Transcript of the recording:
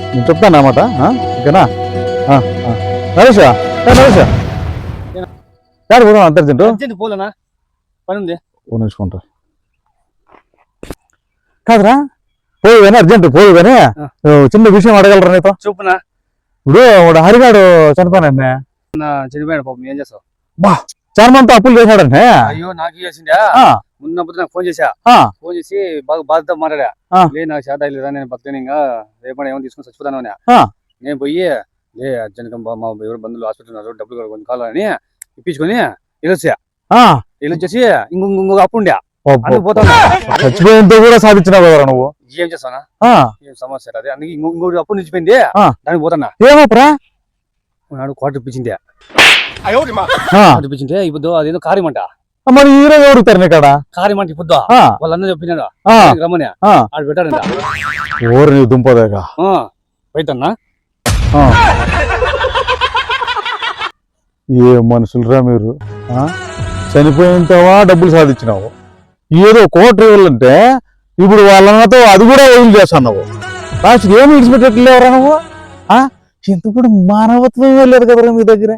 నేను చెప్తాను అన్నమాట ఓకేనా నరేష్ నరేష్ యాడ్ పోదాం అంత అర్జెంట్ పోలేనా పని ఉంది నేర్చుకుంటా కాదురా పోయి కానీ అర్జెంట్ పోయి కానీ చిన్న విషయం అడగలరా నీతో చూపునా ఇప్పుడు హరిగాడు చనిపోయినా చనిపోయాడు పాపం ఏం చేస్తావు బా చాలా మంది అప్పులు చేశాడంటే అయ్యో నాకు చేసిందా ఉన్నప్పుడు నాకు ఫోన్ చేసి బాగా బాధతో మాట్లాడా లే నాకు చేత లేదా నేను బతకని ఇంకా రేపటి ఏమో తీసుకుని చచ్చిపోతాను నేను పోయి లే అర్జెంట్ మా ఎవరు బంధువులు హాస్పిటల్ ఉన్నారు డబ్బులు కొంచెం కావాలని ఇప్పించుకొని వెళ్ళొచ్చేసి ఇంకొక అప్పు ఉండే పోతాను చచ్చిపోయింతో కూడా సాధించినావు కదా నువ్వు ఏం చేస్తానా ఏం సమస్య అదే అందుకే ఇంకొకటి అప్పు నిలిచిపోయింది దానికి పోతానా ఏమోరా నాడు క్వార్టర్ ఇప్పించింది ఇప్పించింది ఇప్పుడు అదేదో కార్యమంట మరి ఈరోజు ఎవరుతారు నీకాడ కార్యమంట ఇప్పుడు వాళ్ళందరూ చెప్పినాడు రమ్మని ఆడు పెట్టాడంట ఓరు నీ దుంపదేగా పోయితన్నా ఏ మనుషులరా మీరు చనిపోయినవా డబ్బులు సాధించినావు ఏదో కోటి రోజులంటే ఇప్పుడు వాళ్ళతో అది కూడా వదిలి చేస్తున్నావు లాస్ట్ ఏమి విడిచిపెట్టట్లేవరా నువ్వు ఇంత కూడా మానవత్వం లేదు కదరా మీ దగ్గర